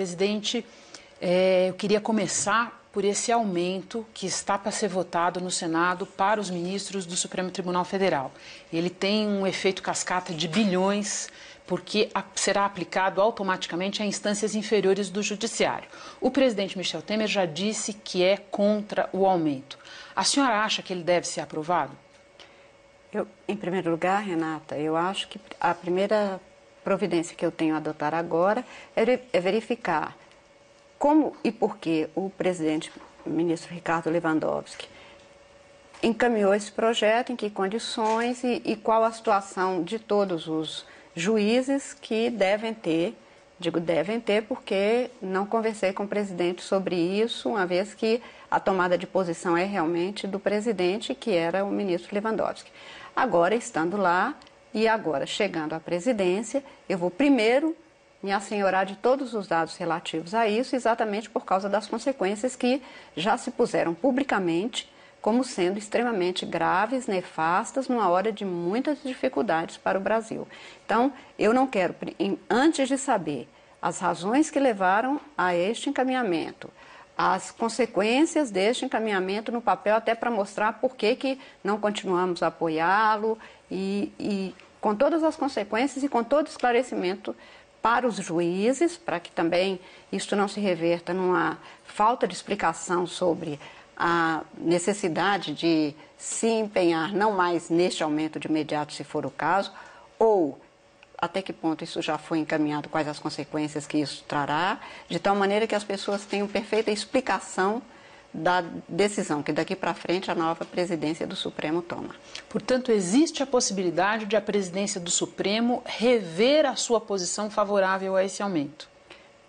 Presidente, eu queria começar por esse aumento que está para ser votado no Senado para os ministros do Supremo Tribunal Federal. Ele tem um efeito cascata de bilhões, porque será aplicado automaticamente a instâncias inferiores do Judiciário. O presidente Michel Temer já disse que é contra o aumento. A senhora acha que ele deve ser aprovado? Em primeiro lugar, Renata, eu acho que a primeira providência que eu tenho a adotar agora é verificar como e por que o presidente, ministro Ricardo Lewandowski, encaminhou esse projeto, em que condições e qual a situação de todos os juízes que devem ter, digo devem ter porque não conversei com o presidente sobre isso, uma vez que a tomada de posição é realmente do presidente, que era o ministro Lewandowski. Agora, estando lá e agora chegando à presidência, eu vou primeiro me assenhorar de todos os dados relativos a isso, exatamente por causa das consequências que já se puseram publicamente como sendo extremamente graves, nefastas, numa hora de muitas dificuldades para o Brasil. Então, eu não quero, antes de saber as razões que levaram a este encaminhamento, as consequências deste encaminhamento no papel, até para mostrar por que não continuamos a apoiá-lo e com todas as consequências e com todo esclarecimento para os juízes, para que também isto não se reverta numa falta de explicação sobre a necessidade de se empenhar não mais neste aumento de imediato, se for o caso, ou até que ponto isso já foi encaminhado, quais as consequências que isso trará, de tal maneira que as pessoas tenham perfeita explicação da decisão que daqui para frente a nova presidência do Supremo toma. Portanto, existe a possibilidade de a presidência do Supremo rever a sua posição favorável a esse aumento?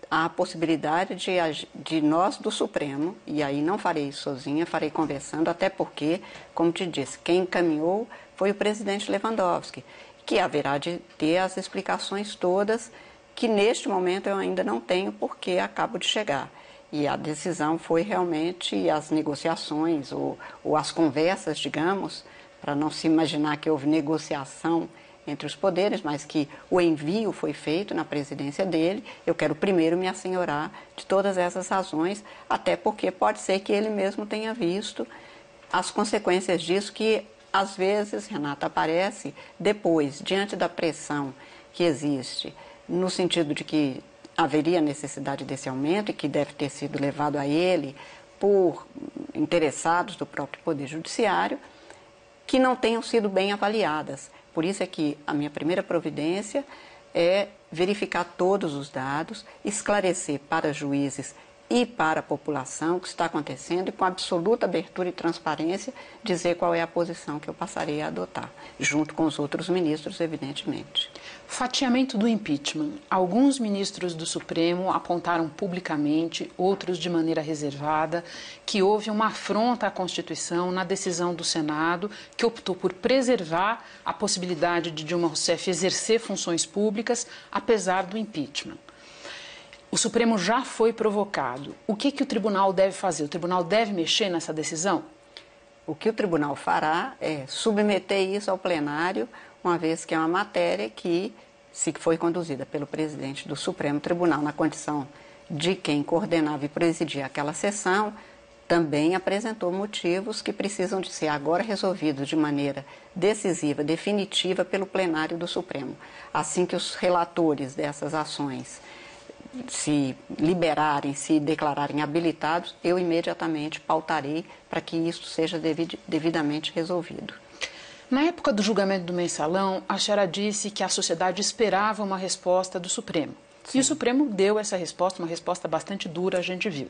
Há a possibilidade de nós do Supremo, e aí não farei isso sozinha, farei conversando, até porque, como te disse, quem encaminhou foi o presidente Lewandowski, que haverá de ter as explicações todas, que neste momento eu ainda não tenho, porque acabo de chegar. E a decisão foi realmente as negociações, ou as conversas, digamos, para não se imaginar que houve negociação entre os poderes, mas que o envio foi feito na presidência dele. Eu quero primeiro me assenhorar de todas essas razões, até porque pode ser que ele mesmo tenha visto as consequências disso, que às vezes, Renata, aparece depois, diante da pressão que existe, no sentido de que haveria necessidade desse aumento e que deve ter sido levado a ele por interessados do próprio Poder Judiciário, que não tenham sido bem avaliadas. Por isso é que a minha primeira providência é verificar todos os dados, esclarecer para juízes e para a população o que está acontecendo e, com absoluta abertura e transparência, dizer qual é a posição que eu passarei a adotar, junto com os outros ministros, evidentemente. Fatiamento do impeachment. Alguns ministros do Supremo apontaram publicamente, outros de maneira reservada, que houve uma afronta à Constituição na decisão do Senado, que optou por preservar a possibilidade de Dilma Rousseff exercer funções públicas, apesar do impeachment. O Supremo já foi provocado. O que o tribunal deve fazer? O tribunal deve mexer nessa decisão? O que o tribunal fará é submeter isso ao plenário, uma vez que é uma matéria que, se foi conduzida pelo presidente do Supremo Tribunal na condição de quem coordenava e presidia aquela sessão, também apresentou motivos que precisam de ser agora resolvidos de maneira decisiva, definitiva, pelo plenário do Supremo. Assim que os relatores dessas ações se liberarem, se declararem habilitados, eu imediatamente pautarei para que isso seja devidamente resolvido. Na época do julgamento do Mensalão, a senhora disse que a sociedade esperava uma resposta do Supremo. Sim. E o Supremo deu essa resposta, uma resposta bastante dura, a gente viu.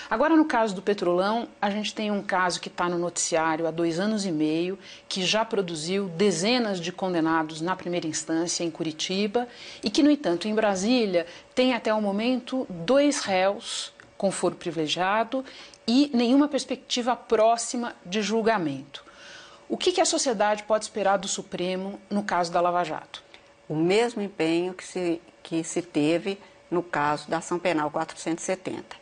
Agora, no caso do Petrolão, a gente tem um caso que está no noticiário há 2 anos e meio, que já produziu dezenas de condenados na primeira instância em Curitiba e que, no entanto, em Brasília, tem até o momento 2 réus com foro privilegiado e nenhuma perspectiva próxima de julgamento. O que a sociedade pode esperar do Supremo no caso da Lava Jato? O mesmo empenho que se teve no caso da ação penal 470.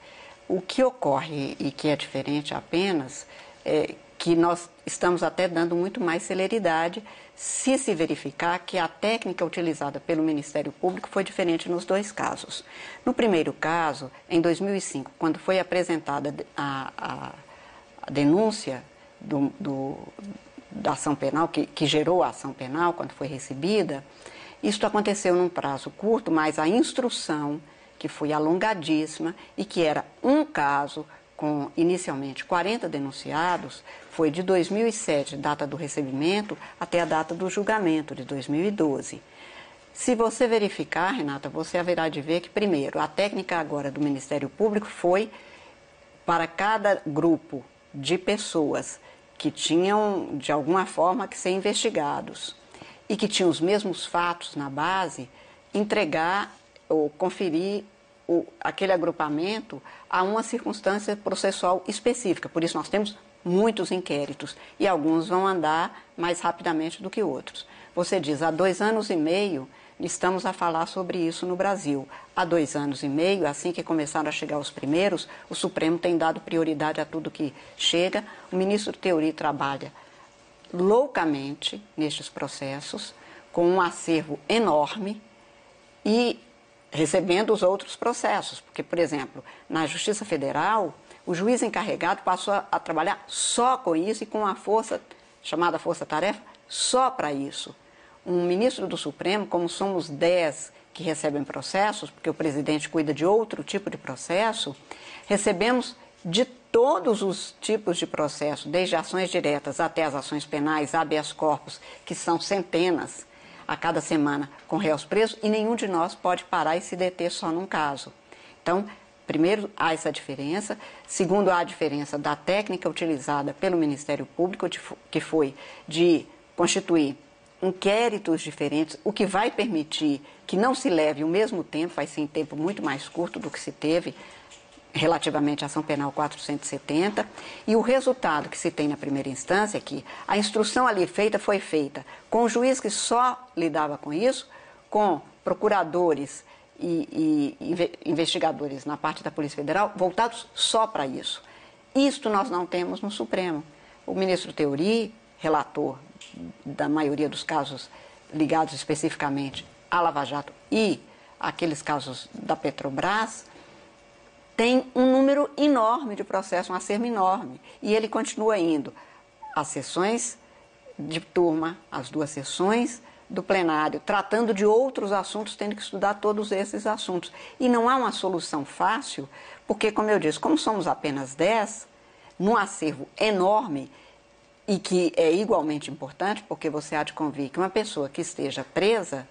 O que ocorre e que é diferente apenas é que nós estamos até dando muito mais celeridade, se verificar que a técnica utilizada pelo Ministério Público foi diferente nos dois casos. No primeiro caso, em 2005, quando foi apresentada a denúncia da ação penal, que gerou a ação penal, quando foi recebida, isso aconteceu num prazo curto, mas a instrução, que foi alongadíssima e que era um caso com inicialmente 40 denunciados, foi de 2007, data do recebimento, até a data do julgamento, de 2012. Se você verificar, Renata, você haverá de ver que, primeiro, a técnica agora do Ministério Público foi para cada grupo de pessoas que tinham, de alguma forma, que ser investigados e que tinham os mesmos fatos na base, entregar ou conferir aquele agrupamento a uma circunstância processual específica. Por isso nós temos muitos inquéritos e alguns vão andar mais rapidamente do que outros. Você diz, há 2 anos e meio estamos a falar sobre isso no Brasil. Há 2 anos e meio, assim que começaram a chegar os primeiros, o Supremo tem dado prioridade a tudo que chega. O ministro Theory trabalha loucamente nestes processos, com um acervo enorme e recebendo os outros processos. Porque, por exemplo, na Justiça Federal, o juiz encarregado passou a trabalhar só com isso e com a força, chamada força-tarefa, só para isso. Um ministro do Supremo, como somos 10 que recebem processos, porque o presidente cuida de outro tipo de processo, recebemos de todos os tipos de processo, desde ações diretas até as ações penais, habeas corpus, que são centenas a cada semana com réus presos, e nenhum de nós pode parar e se deter só num caso. Então, primeiro, há essa diferença. Segundo, há a diferença da técnica utilizada pelo Ministério Público, que foi de constituir inquéritos diferentes, o que vai permitir que não se leve o mesmo tempo, vai ser em tempo muito mais curto do que se teve relativamente à ação penal 470, e o resultado que se tem na primeira instância é que a instrução ali foi feita com o juiz que só lidava com isso, com procuradores e investigadores na parte da Polícia Federal voltados só para isso. Isto nós não temos no Supremo. O ministro Theory, relator da maioria dos casos ligados especificamente à Lava Jato e aqueles casos da Petrobras, tem um número enorme de processos, um acervo enorme. E ele continua indo às sessões de turma, às 2 sessões do plenário, tratando de outros assuntos, tendo que estudar todos esses assuntos. E não há uma solução fácil, porque, como eu disse, como somos apenas 10, num acervo enorme, e que é igualmente importante, porque você há de convir que uma pessoa que esteja presa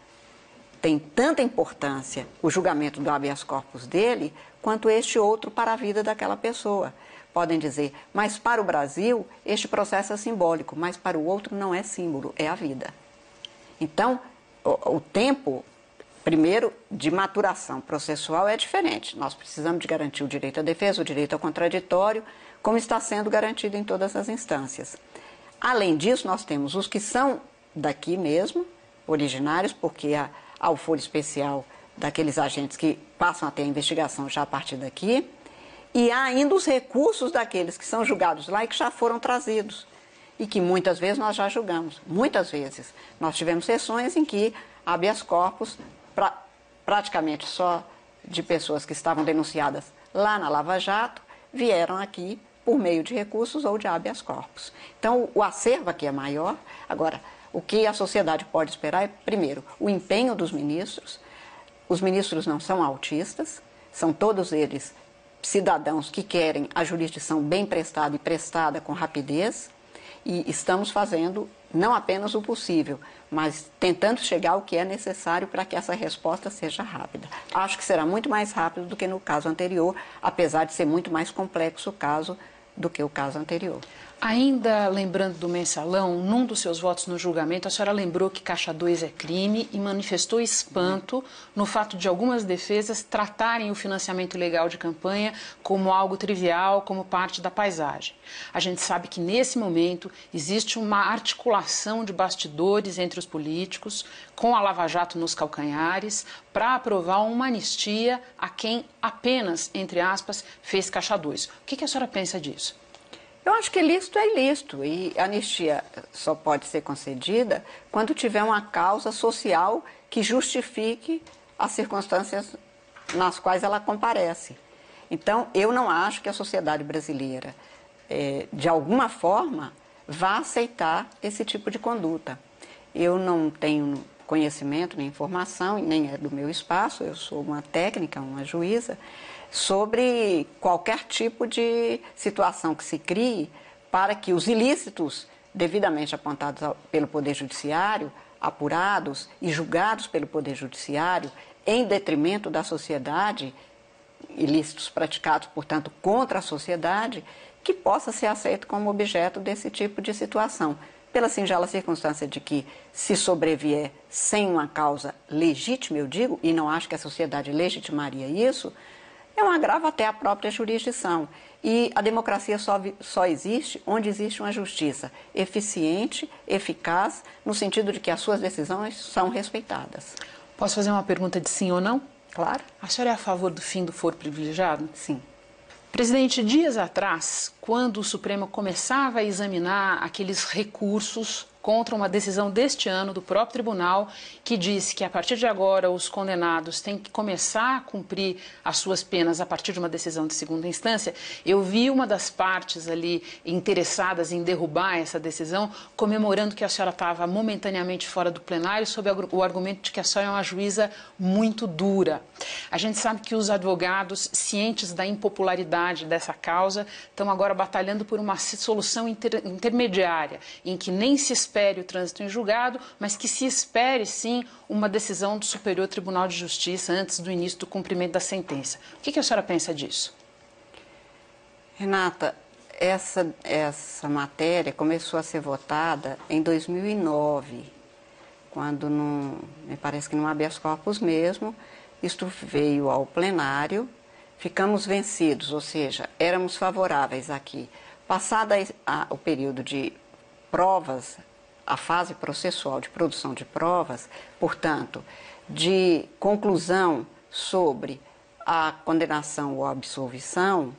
tem tanta importância o julgamento do habeas corpus dele, quanto este outro para a vida daquela pessoa. Podem dizer, mas para o Brasil este processo é simbólico, mas para o outro não é símbolo, é a vida. Então, o tempo, primeiro, de maturação processual é diferente. Nós precisamos de garantir o direito à defesa, o direito ao contraditório, como está sendo garantido em todas as instâncias. Além disso, nós temos os que são daqui mesmo, originários, porque há o foro especial daqueles agentes que passam a ter a investigação já a partir daqui, e há ainda os recursos daqueles que são julgados lá e que já foram trazidos, e que muitas vezes nós já julgamos. Muitas vezes. Nós tivemos sessões em que habeas corpus, praticamente só de pessoas que estavam denunciadas lá na Lava Jato, vieram aqui por meio de recursos ou de habeas corpus. Então, o acervo aqui é maior. Agora, o que a sociedade pode esperar é, primeiro, o empenho dos ministros. Os ministros não são autistas, são todos eles cidadãos que querem a jurisdição bem prestada e prestada com rapidez, e estamos fazendo não apenas o possível, mas tentando chegar ao que é necessário para que essa resposta seja rápida. Acho que será muito mais rápido do que no caso anterior, apesar de ser muito mais complexo o caso do que o caso anterior. Ainda lembrando do mensalão, num dos seus votos no julgamento, a senhora lembrou que Caixa 2 é crime e manifestou espanto no fato de algumas defesas tratarem o financiamento ilegal de campanha como algo trivial, como parte da paisagem. A gente sabe que, nesse momento, existe uma articulação de bastidores entre os políticos, com a Lava Jato nos calcanhares, para aprovar uma anistia a quem apenas, entre aspas, fez Caixa 2. O que a senhora pensa disso? Eu acho que ilícito é ilícito e a anistia só pode ser concedida quando tiver uma causa social que justifique as circunstâncias nas quais ela comparece. Então, eu não acho que a sociedade brasileira, de alguma forma, vá aceitar esse tipo de conduta. Eu não tenho conhecimento, nem informação, nem é do meu espaço, eu sou uma técnica, uma juíza, sobre qualquer tipo de situação que se crie para que os ilícitos devidamente apontados pelo Poder Judiciário, apurados e julgados pelo Poder Judiciário, em detrimento da sociedade, ilícitos praticados, portanto, contra a sociedade, que possa ser aceito como objeto desse tipo de situação. Pela singela circunstância de que, se sobrevier sem uma causa legítima, eu digo, e não acho que a sociedade legitimaria isso, é um agravo até à própria jurisdição. E a democracia só existe onde existe uma justiça eficiente, eficaz, no sentido de que as suas decisões são respeitadas. Posso fazer uma pergunta de sim ou não? Claro. A senhora é a favor do fim do foro privilegiado? Sim. Presidente, dias atrás, quando o Supremo começava a examinar aqueles recursos contra uma decisão deste ano do próprio tribunal, que disse que a partir de agora os condenados têm que começar a cumprir as suas penas a partir de uma decisão de segunda instância, eu vi uma das partes ali interessadas em derrubar essa decisão, comemorando que a senhora estava momentaneamente fora do plenário sob o argumento de que a senhora é uma juíza muito dura. A gente sabe que os advogados, cientes da impopularidade dessa causa, estão agora batalhando por uma solução intermediária, em que nem se espere o trânsito em julgado, mas que se espere, sim, uma decisão do Superior Tribunal de Justiça antes do início do cumprimento da sentença. O que a senhora pensa disso? Renata, essa matéria começou a ser votada em 2009, quando, me parece que no habeas corpus mesmo, isto veio ao plenário, ficamos vencidos, ou seja, éramos favoráveis aqui. Passado o período de provas, a fase processual de produção de provas, portanto, de conclusão sobre a condenação ou a absolvição,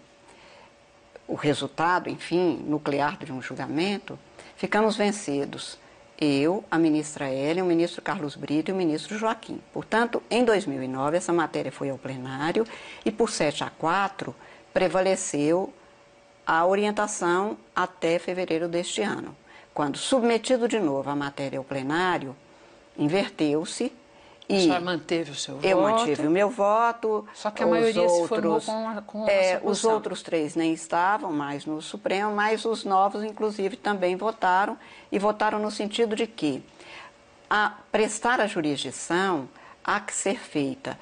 o resultado, enfim, nuclear de um julgamento, ficamos vencidos. Eu, a ministra Hélia, o ministro Carlos Brito e o ministro Joaquim. Portanto, em 2009, essa matéria foi ao plenário e, por 7-4, prevaleceu a orientação até fevereiro deste ano. Quando submetido de novo a matéria ao plenário, inverteu-se e... A senhora manteve o seu voto? Eu mantive o meu voto. Só que a maioria se formou com a os outros 3 nem estavam mais no Supremo, mas os novos, inclusive, também votaram, e votaram no sentido de que prestar a jurisdição há que ser feita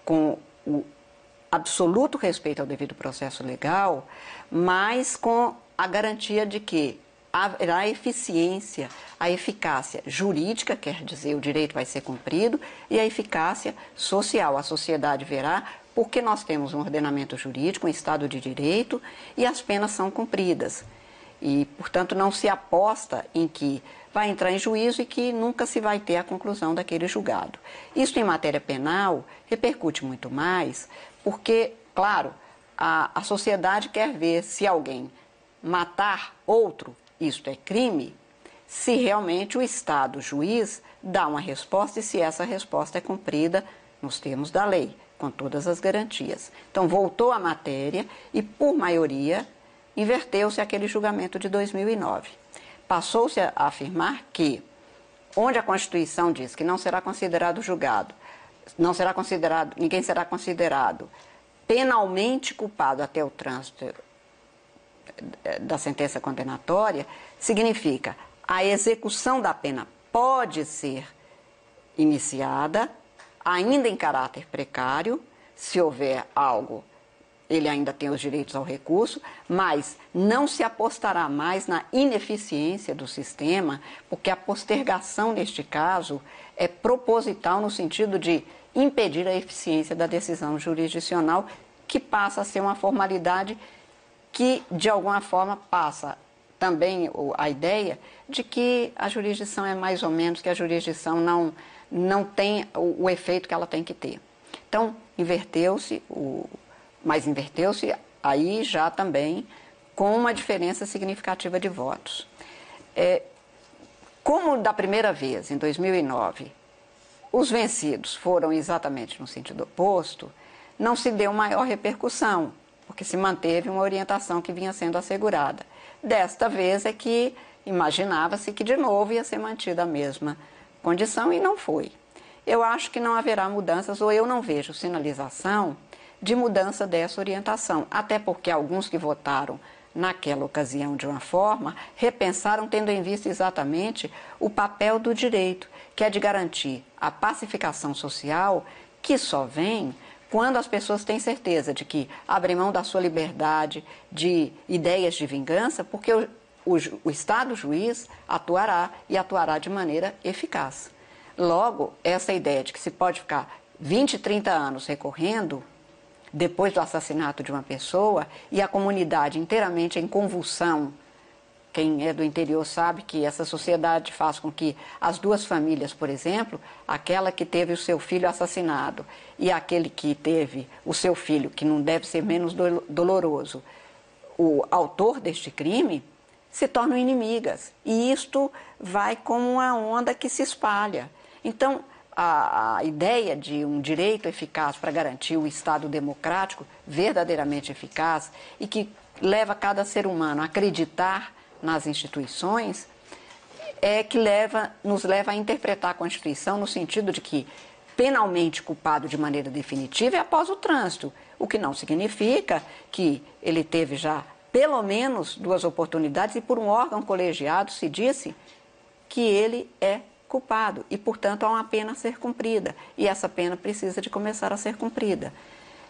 com o absoluto respeito ao devido processo legal, mas com a garantia de que haverá eficiência, a eficácia jurídica, quer dizer, o direito vai ser cumprido, e a eficácia social. A sociedade verá porque nós temos um ordenamento jurídico, um Estado de Direito, e as penas são cumpridas. E, portanto, não se aposta em que vai entrar em juízo e que nunca se vai ter a conclusão daquele julgado. Isso, em matéria penal, repercute muito mais, porque, claro, a sociedade quer ver se alguém matar outro, isto é crime, se realmente o Estado, o juiz, dá uma resposta e se essa resposta é cumprida nos termos da lei, com todas as garantias. Então, voltou a matéria e, por maioria, inverteu-se aquele julgamento de 2009. Passou-se a afirmar que, onde a Constituição diz que não será considerado julgado, ninguém será considerado penalmente culpado até o trânsito da sentença condenatória, significa a execução da pena pode ser iniciada, ainda em caráter precário, se houver algo, ele ainda tem os direitos ao recurso, mas não se apostará mais na ineficiência do sistema, porque a postergação, neste caso, é proposital no sentido de impedir a eficiência da decisão jurisdicional, que passa a ser uma formalidade que, de alguma forma, passa também a ideia de que a jurisdição é mais ou menos, que a jurisdição não tem o efeito que ela tem que ter. Então, inverteu-se, mas inverteu-se aí já também com uma diferença significativa de votos. Como da primeira vez, em 2009, os vencidos foram exatamente no sentido oposto, não se deu maior repercussão, porque se manteve uma orientação que vinha sendo assegurada. Desta vez é que imaginava-se que de novo ia ser mantida a mesma condição e não foi. Eu acho que não haverá mudanças, ou eu não vejo sinalização de mudança dessa orientação, até porque alguns que votaram naquela ocasião de uma forma, repensaram tendo em vista exatamente o papel do direito, que é de garantir a pacificação social, que só vem quando as pessoas têm certeza de que abrem mão da sua liberdade, de ideias de vingança, porque o Estado juiz atuará e atuará de maneira eficaz. Logo, essa ideia de que se pode ficar 20, 30 anos recorrendo depois do assassinato de uma pessoa e a comunidade inteiramente em convulsão. Quem é do interior sabe que essa sociedade faz com que as duas famílias, por exemplo, aquela que teve o seu filho assassinado e aquele que teve o seu filho, que não deve ser menos doloroso, o autor deste crime, se tornam inimigas. E isto vai como uma onda que se espalha. Então, a ideia de um direito eficaz para garantir o Estado democrático verdadeiramente eficaz e que leva cada ser humano a acreditar nas instituições é que nos leva a interpretar a Constituição no sentido de que penalmente culpado de maneira definitiva é após o trânsito, o que não significa que ele teve já pelo menos 2 oportunidades e por um órgão colegiado se disse que ele é culpado e, portanto, há uma pena a ser cumprida e essa pena precisa de começar a ser cumprida.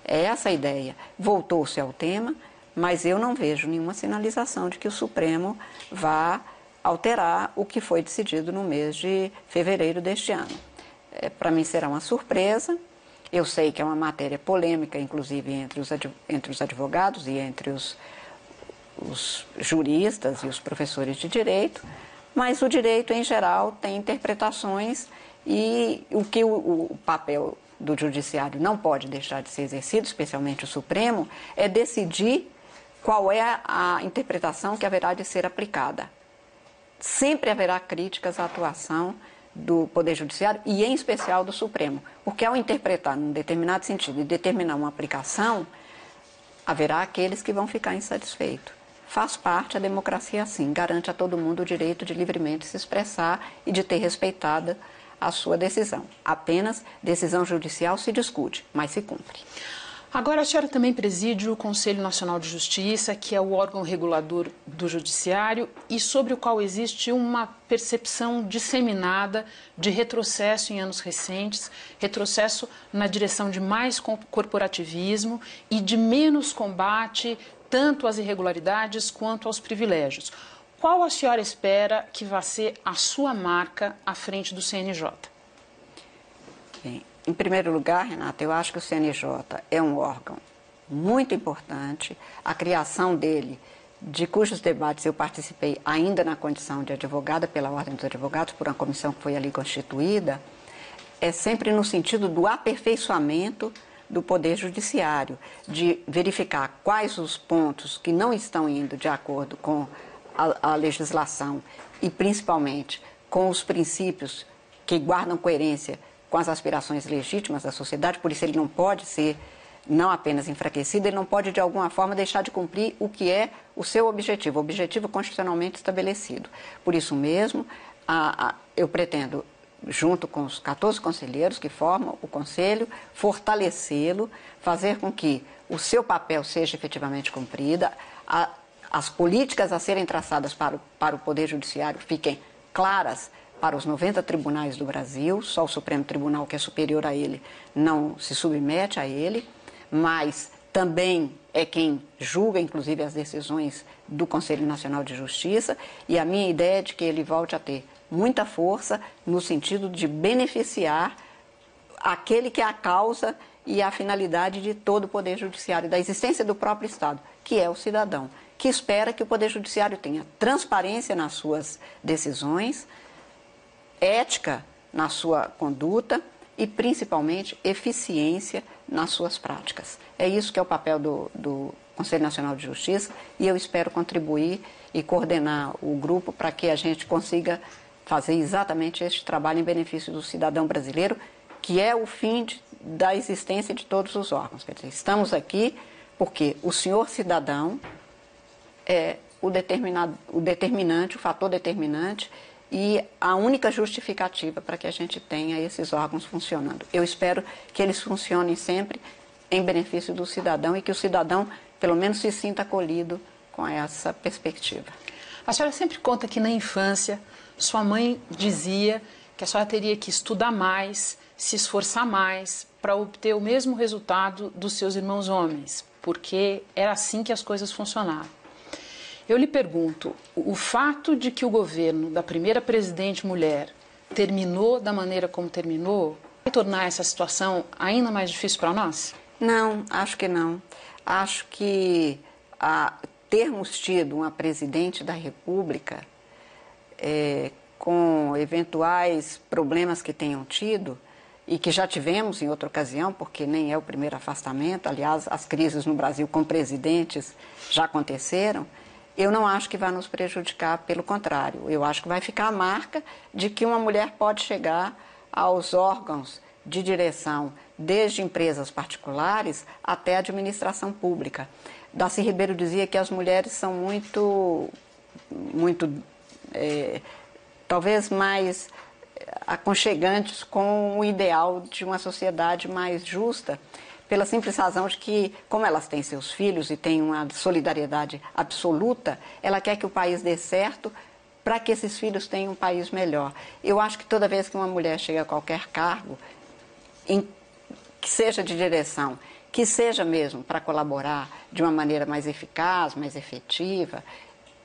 É essa a ideia. Voltou-se ao tema, mas eu não vejo nenhuma sinalização de que o Supremo vá alterar o que foi decidido no mês de fevereiro deste ano. Para mim será uma surpresa. Eu sei que é uma matéria polêmica, inclusive entre os advogados e entre os juristas e os professores de direito, mas o direito, em geral, tem interpretações e o que o papel do judiciário não pode deixar de ser exercido, especialmente o Supremo, é decidir qual é a interpretação que haverá de ser aplicada. Sempre haverá críticas à atuação do Poder Judiciário e, em especial, do Supremo, porque ao interpretar num determinado sentido e determinar uma aplicação, haverá aqueles que vão ficar insatisfeitos. Faz parte, a democracia assim, garante a todo mundo o direito de livremente se expressar e de ter respeitada a sua decisão. Apenas decisão judicial se discute, mas se cumpre. Agora, a senhora também preside o Conselho Nacional de Justiça, que é o órgão regulador do Judiciário e sobre o qual existe uma percepção disseminada de retrocesso em anos recentes, retrocesso na direção de mais corporativismo e de menos combate tanto às irregularidades quanto aos privilégios. Qual a senhora espera que vá ser a sua marca à frente do CNJ? Bem, em primeiro lugar, Renata, eu acho que o CNJ é um órgão muito importante. A criação dele, de cujos debates eu participei ainda na condição de advogada pela Ordem dos Advogados, por uma comissão que foi ali constituída, é sempre no sentido do aperfeiçoamento do Poder Judiciário, de verificar quais os pontos que não estão indo de acordo com a legislação e, principalmente, com os princípios que guardam coerência com as aspirações legítimas da sociedade. Por isso ele não pode ser não apenas enfraquecido, ele não pode de alguma forma deixar de cumprir o que é o seu objetivo, o objetivo constitucionalmente estabelecido. Por isso mesmo, eu pretendo, junto com os 14 conselheiros que formam o Conselho, fortalecê-lo, fazer com que o seu papel seja efetivamente cumprido, as políticas a serem traçadas para o Poder Judiciário fiquem claras para os 90 tribunais do Brasil. Só o Supremo Tribunal, que é superior a ele, não se submete a ele, mas também é quem julga, inclusive, as decisões do Conselho Nacional de Justiça, e a minha ideia é de que ele volte a ter muita força no sentido de beneficiar aquele que é a causa e a finalidade de todo o Poder Judiciário, da existência do próprio Estado, que é o cidadão, que espera que o Poder Judiciário tenha transparência nas suas decisões, ética na sua conduta e, principalmente, eficiência nas suas práticas. É isso que é o papel do Conselho Nacional de Justiça, e eu espero contribuir e coordenar o grupo para que a gente consiga fazer exatamente este trabalho em benefício do cidadão brasileiro, que é o fim da existência de todos os órgãos. Quer dizer, estamos aqui porque o senhor cidadão é o determinante, o fator determinante e a única justificativa para que a gente tenha esses órgãos funcionando. Eu espero que eles funcionem sempre em benefício do cidadão e que o cidadão, pelo menos, se sinta acolhido com essa perspectiva. A senhora sempre conta que na infância sua mãe dizia que a senhora teria que estudar mais, se esforçar mais para obter o mesmo resultado dos seus irmãos homens, porque era assim que as coisas funcionavam. Eu lhe pergunto, o fato de que o governo da primeira presidente mulher terminou da maneira como terminou, vai tornar essa situação ainda mais difícil para nós? Não, acho que não. Acho que termos tido uma presidente da República com eventuais problemas que tenham tido, e que já tivemos em outra ocasião, porque nem é o primeiro afastamento, aliás, as crises no Brasil com presidentes já aconteceram, eu não acho que vai nos prejudicar, pelo contrário. Eu acho que vai ficar a marca de que uma mulher pode chegar aos órgãos de direção, desde empresas particulares até a administração pública. Darcy Ribeiro dizia que as mulheres são muito talvez mais aconchegantes com o ideal de uma sociedade mais justa, pela simples razão de que, como elas têm seus filhos e têm uma solidariedade absoluta, ela quer que o país dê certo para que esses filhos tenham um país melhor. Eu acho que toda vez que uma mulher chega a qualquer cargo, que seja de direção, que seja mesmo para colaborar de uma maneira mais eficaz, mais efetiva,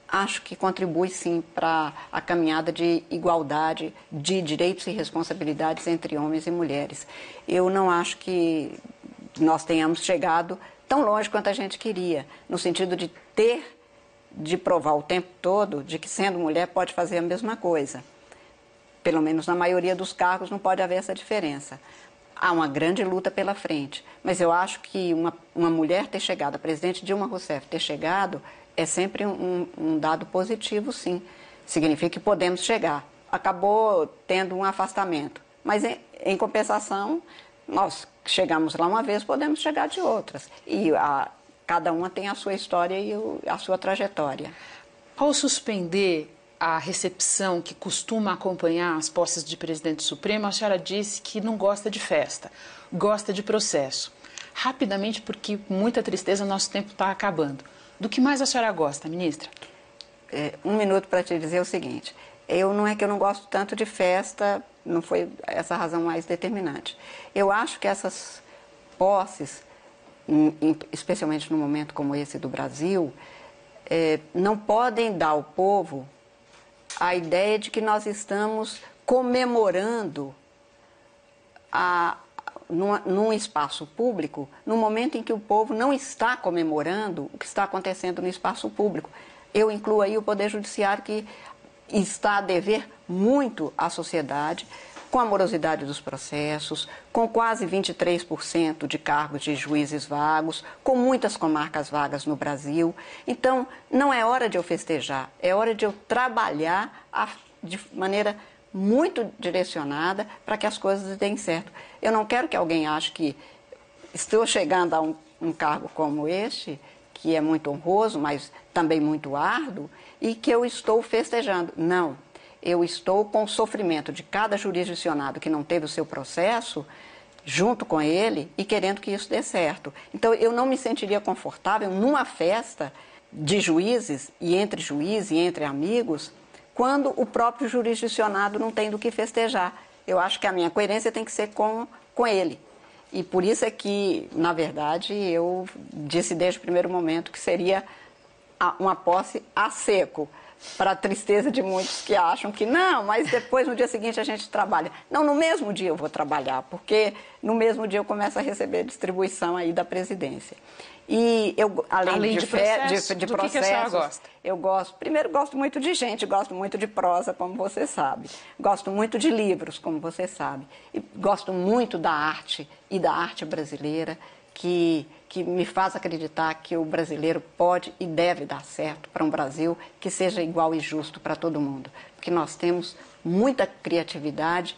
acho que contribui sim para a caminhada de igualdade de direitos e responsabilidades entre homens e mulheres. Eu não acho que nós tenhamos chegado tão longe quanto a gente queria, no sentido de provar o tempo todo de que, sendo mulher, pode fazer a mesma coisa. Pelo menos na maioria dos cargos não pode haver essa diferença. Há uma grande luta pela frente, mas eu acho que uma mulher ter chegado, a presidente Dilma Rousseff ter chegado, é sempre um dado positivo, sim. Significa que podemos chegar. Acabou tendo um afastamento, mas em compensação, nós chegamos lá uma vez, podemos chegar de outras. E cada uma tem a sua história e a sua trajetória. Ao suspender a recepção que costuma acompanhar as posses de presidente supremo, a senhora disse que não gosta de festa, gosta de processo. Rapidamente, porque com muita tristeza nosso tempo está acabando. Do que mais a senhora gosta, ministra? Um minuto para te dizer o seguinte. Não é que eu não gosto tanto de festa, não foi essa a razão mais determinante. Eu acho que essas posses, especialmente num momento como esse do Brasil, não podem dar ao povo a ideia de que nós estamos comemorando num espaço público, no momento em que o povo não está comemorando o que está acontecendo no espaço público. Eu incluo aí o Poder Judiciário, que está a dever muito à sociedade, com a morosidade dos processos, com quase 23% de cargos de juízes vagos, com muitas comarcas vagas no Brasil. Então, não é hora de eu festejar, é hora de eu trabalhar de maneira muito direcionada para que as coisas deem certo. Eu não quero que alguém ache que estou chegando a um cargo como este, que é muito honroso, mas também muito árduo, e que eu estou festejando. Não, eu estou com o sofrimento de cada jurisdicionado que não teve o seu processo, junto com ele, e querendo que isso dê certo. Então, eu não me sentiria confortável numa festa de juízes, e entre amigos, quando o próprio jurisdicionado não tem do que festejar. Eu acho que a minha coerência tem que ser com ele. E por isso é que, na verdade, eu disse desde o primeiro momento que seria uma posse a seco, para a tristeza de muitos que acham que não, mas depois, no dia seguinte, a gente trabalha. Não, no mesmo dia eu vou trabalhar, porque no mesmo dia eu começo a receber distribuição aí da presidência. E eu, além de processo, de do processos, que a senhora gosta? Eu gosto, primeiro gosto muito de gente, gosto muito de prosa, como você sabe. Gosto muito de livros, como você sabe. E gosto muito da arte e da arte brasileira, que me faz acreditar que o brasileiro pode e deve dar certo para um Brasil que seja igual e justo para todo mundo. Porque nós temos muita criatividade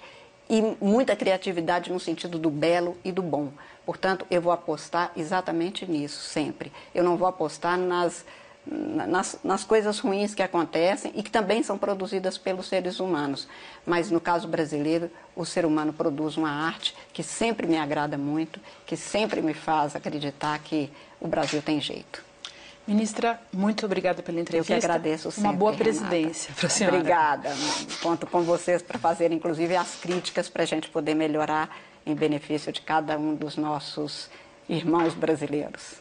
e muita criatividade no sentido do belo e do bom. Portanto, eu vou apostar exatamente nisso, sempre. Eu não vou apostar nas coisas ruins que acontecem e que também são produzidas pelos seres humanos. Mas, no caso brasileiro, o ser humano produz uma arte que sempre me agrada muito, que sempre me faz acreditar que o Brasil tem jeito. Ministra, muito obrigada pela entrevista. Eu que agradeço sempre, uma boa Renata. Presidência para a senhora. Obrigada. Conto com vocês para fazer, inclusive, as críticas para a gente poder melhorar em benefício de cada um dos nossos irmãos brasileiros.